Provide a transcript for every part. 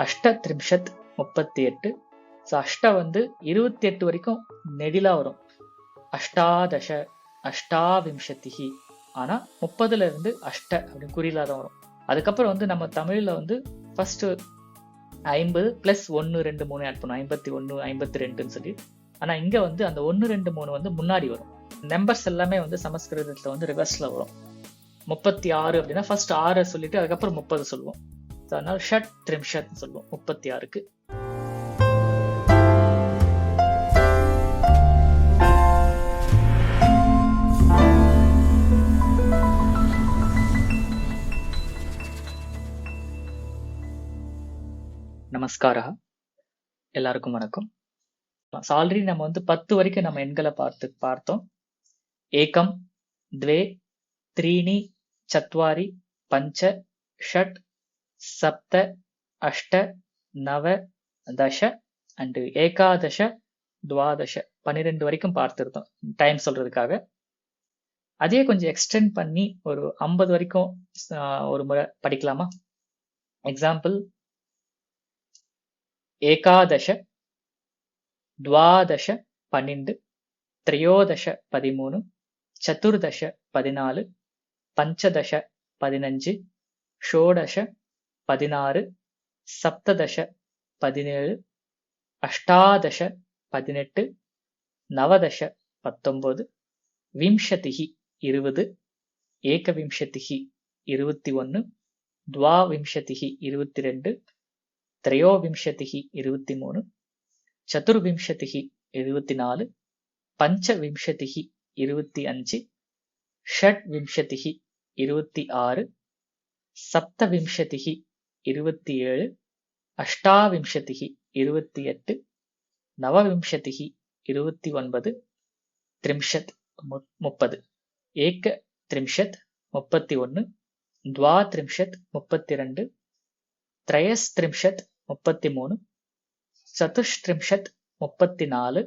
அஷ்ட த்ரிம்ஷத் 38. ஸோ அஷ்ட வந்து 28 வரைக்கும் நெடிலா வரும். அஷ்டாதச அஷ்டாவிம்சதிஹி. ஆனா 30ல இருந்து அஷ்ட அப்படின்னு குறியிலா தான் வரும். அதுக்கப்புறம் வந்து நம்ம தமிழ்ல வந்து ஃபர்ஸ்ட் 50 பிளஸ் 1 2 3 ஆட் பண்ணும், 51 52ன்னு சொல்லி. ஆனா இங்க வந்து அந்த 1 2 3 வந்து முன்னாடி வரும். நம்பர்ஸ் எல்லாமே வந்து சமஸ்கிருதத்துல வந்து ரிவர்ஸ்ல வரும். 36 அப்படின்னா ஃபர்ஸ்ட் 6 சொல்லிட்டு அதுக்கப்புறம் 30 சொல்லுவோம். அதனால ஷட் த்ரிம்ஷத் சொல்லுவோம் 36க்கு. நமஸ்காரா, எல்லாருக்கும் வணக்கம். ஆல்ரெடி நம்ம வந்து 10 வரைக்கும் நம்ம எண்களை பார்த்தோம். ஏகம், த்வே, த்ரீணி, சத்வாரி, பஞ்ச, ஷட், சப்த, அஷ்ட, நவ, தச அண்ட் ஏகாதச, துவாதச 12 வரைக்கும் பார்த்துருந்தோம் டைம் சொல்றதுக்காக. அதே கொஞ்சம் எக்ஸ்டெண்ட் பண்ணி ஒரு 50 வரைக்கும் ஒரு முறை படிக்கலாமா? எக்ஸாம்பிள், ஏகாதச, துவாதச 12, திரையோதச 13, சதுர்தச 14, பஞ்சதச 15, ஷோடச 16, சப்ததச 17, அஷ்டாதச 18, நவதச 19, விம்சதிஹி 20, ஏகவிம்சதிஹி 21, துவாவிம்சதிஹி 22, திரையோவிம்சதிஹி 23, சதுர்விம்சதிஹி 24, பஞ்சவிம்சதிஹி 25, ஷட்விம்சதிஹி 26, சப்தவிம்சதிஹி 27, அஷ்டாவிம்சதிஹி 28, நவவிம்சதிஹி 29, த்ரிம்ஷத் 30, ஏக த்ரிம்ஷத் 31, துவாத்ரிம்ஷத் 32, திரயஸ்த்ரிம்ஷத் 33, சதுஷ்த்ரிம்ஷத் 34,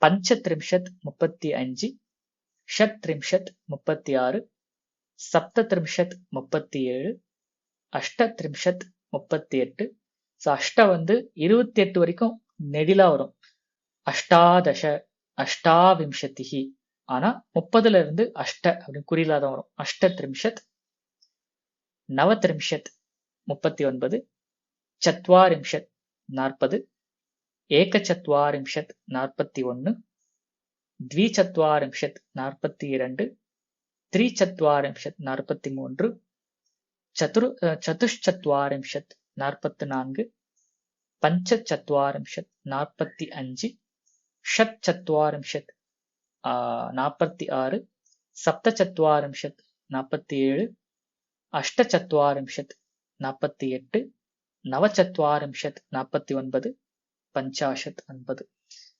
பஞ்சத்ரிம்ஷத் 35, ஷட்த்ரிம்ஷத் 36, சப்தத்ரிம்ஷத் 37, அஷ்டத்ரிம்ஷத் 38. ஸோ அஷ்ட வந்து 28 வரைக்கும் நெடிலா வரும். அஷ்டாதச அஷ்டாவிம்சதிஹி. ஆனா 30ல இருந்து அஷ்ட அப்படின்னு குறியிலா தான் வரும். அஷ்டத்ரிம்ஷத், நவத்ரிம்ஷத் 39, சத்வாரிம்ஷத் 40, ஏகச்சத்வாரிம்ஷத் 41, த்விசத்வாரிம்ஷத் 42, த்ரிசத்வாரிம்ஷத் 43, சதுஷ்சத்வாரிம்ஷத் 44, பஞ்சசத்வாரிம்ஷத் 45, ஷட்சத்வாரிம்ஷத் 46, சப்தசத்வாரிம்ஷத் 47, அஷ்டசத்வாரிம்ஷத் 48, நவசத்வாரிம்ஷத் 49, பஞ்சாஷத் 50.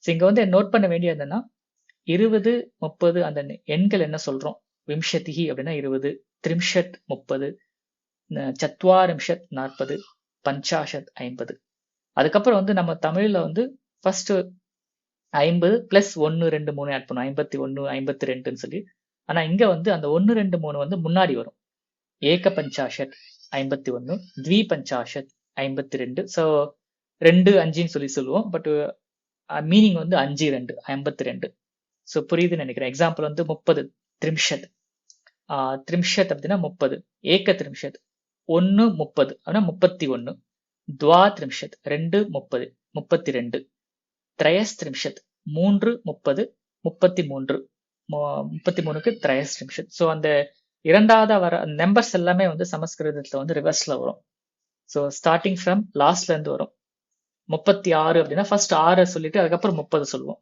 இங்க வந்து நோட் பண்ண வேண்டியது என்னன்னா 20 30 அந்த எண்கள் என்ன சொல்றோம். விம்சதிஹி அப்படின்னா 20, த்ரிம்ஷத் 30, சத்வாரிம்ஷத் 40, பஞ்சாஷத் 50. அதுக்கப்புறம் வந்து நம்ம தமிழ்ல வந்து ஃபர்ஸ்ட் 50 பிளஸ் 1 2 3 ஆட் பண்ணும், 51 52ன்னு சொல்லி. ஆனா இங்க வந்து அந்த 1 2 3 வந்து முன்னாடி வரும். ஏக பஞ்சாஷத் 51, த்வி பஞ்சாஷத் 52. ஸோ 2 5ன்னு சொல்லி சொல்லுவோம். பட் மீனிங் வந்து 5 2 52. ஸோ புரியுதுன்னு நினைக்கிறேன். எக்ஸாம்பிள் வந்து 30 த்ரிம்ஷத். த்ரிம்ஷத் அப்படின்னா 30, ஏக த்ரிம்ஷத் 1 30 அப்படின்னா 31, துவா த்ரிம்ஷத் 2 30 32, திரயஸ்த்ரிம்ஷத் 3 30 33, 33க்கு திரயஸ்த்ரிம்ஷத். ஸோ அந்த இரண்டாவது வர நம்பர்ஸ் எல்லாமே வந்து சமஸ்கிருதத்துல வந்து ரிவர்ஸ்ல வரும். ஸோ ஸ்டார்டிங் ஃப்ரம் லாஸ்ட்ல இருந்து வரும். 36 அப்படின்னா ஃபர்ஸ்ட் 6 சொல்லிட்டு அதுக்கப்புறம் 30 சொல்லுவோம்.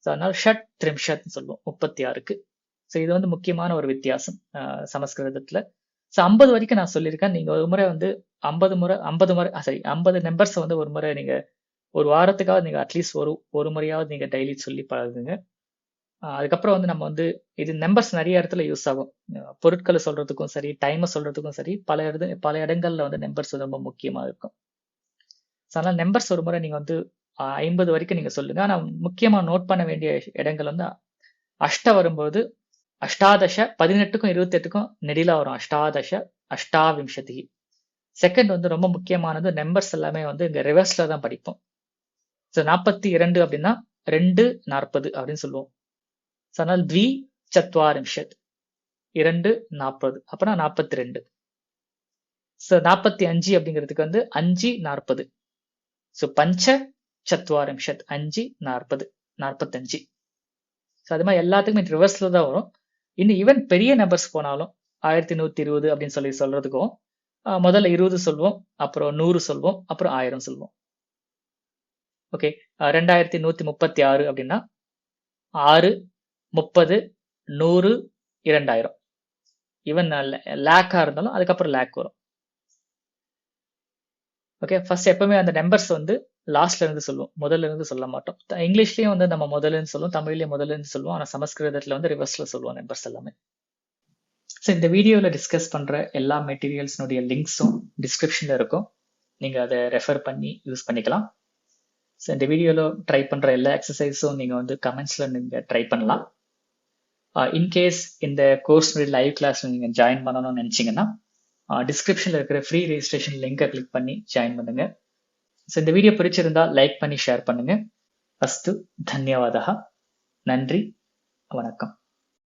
ஸோ அதனால ஷட் த்ரிம்ஷத் சொல்லுவோம் 36க்கு. ஸோ இது வந்து முக்கியமான ஒரு வித்தியாசம் சமஸ்கிருதத்துல. ஸோ 50 வரைக்கும் நான் சொல்லியிருக்கேன். நீங்க ஒரு முறை வந்து 50 நம்பர்ஸ் வந்து ஒரு முறை நீங்க ஒரு வாரத்துக்காவது நீங்க அட்லீஸ்ட் ஒரு முறையாவது நீங்க டெய்லி சொல்லி பழகுங்க. அதுக்கப்புறம் வந்து நம்ம வந்து இது நம்பர்ஸ் நிறைய இடத்துல யூஸ் ஆகும். பொருட்களை சொல்றதுக்கும் சரி, டைமை சொல்றதுக்கும் சரி, பல இடங்கள்ல வந்து நம்பர்ஸ் ரொம்ப முக்கியமா இருக்கும். அதனால நம்பர்ஸ் ஒரு முறை நீங்க வந்து 50 வரைக்கும் நீங்க சொல்லுங்க. ஆனா முக்கியமா நோட் பண்ண வேண்டிய இடங்கள் வந்து அஷ்ட வரும்போது அஷ்டாதச 18க்கும் 28க்கும் நெடிலா வரும். அஷ்டாதச அஷ்டாவிம்சதி. செகண்ட் வந்து ரொம்ப முக்கியமானது, நம்பர்ஸ் எல்லாமே வந்து இங்க ரிவர்ஸ்ல தான் படிப்போம். ஸோ 42 அப்படின்னா 2:40 அப்படின்னு சொல்லுவோம். ஸோ அதனால த்வி சத்வாரிம்ஷத் 2:40 அப்பனா 42. ஸோ 45 அப்படிங்கிறதுக்கு வந்து 5:40. ஸோ பஞ்ச சத்வாரிம்ஷத் 5:40 45. ஸோ அது மாதிரி எல்லாத்துக்குமே ரிவர்ஸ்ல தான் வரும். இன்னும் ஈவன் பெரிய நம்பர்ஸ் போனாலும் 1120 அப்படின்னு சொல்லி சொல்றதுக்கும் முதல்ல 20 சொல்வோம், அப்புறம் 100 சொல்வோம், அப்புறம் 1000 சொல்வோம். ஓகே, 2136 அப்படின்னா 6, 30, 100, 2000. ஈவன் லேக்கா இருந்தாலும் அதுக்கப்புறம் லேக் வரும். ஓகே, ஃபர்ஸ்ட் எப்பவுமே அந்த நம்பர்ஸ் வந்து லாஸ்ட்ல இருந்து சொல்லுவோம், முதல்ல இருந்து சொல்ல மாட்டோம். இங்கிலீஷ்லயும் வந்து நம்ம முதல்ல இருந்து சொல்லுவோம், தமிழ்லயும் முதல்ல இருந்து சொல்லுவோம், ஆனா சமஸ்கிருதத்துல வந்து ரிவர்ஸ்ல சொல்லுவோம் நம்பர்ஸ் எல்லாமே. ஸோ இந்த வீடியோல டிஸ்கஸ் பண்ற எல்லா மெட்டீரியல்ஸ்னுடைய லிங்க்ஸும் டிஸ்கிரிப்ஷன்ல இருக்கும், நீங்க அதை ரெஃபர் பண்ணி யூஸ் பண்ணிக்கலாம். ஸோ இந்த வீடியோல ட்ரை பண்ற எல்லா எக்ஸசைஸும் நீங்க வந்து கமெண்ட்ஸ்ல நீங்க ட்ரை பண்ணலாம். இன்கேஸ் இந்த கோர்ஸ் லைவ் கிளாஸ்ல நீங்க ஜாயின் பண்ணணும்னு நினைச்சீங்கன்னா டிஸ்கிரிப்ஷன்ல இருக்கிற ஃப்ரீ ரெஜிஸ்ட்ரேஷன் லிங்கை கிளிக் பண்ணி ஜாயின் பண்ணுங்க. ஸோ இந்த வீடியோ பிடிச்சிருந்தா லைக் பண்ணி ஷேர் பண்ணுங்க. அஸ்து தன்யவாதா. நன்றி, வணக்கம்.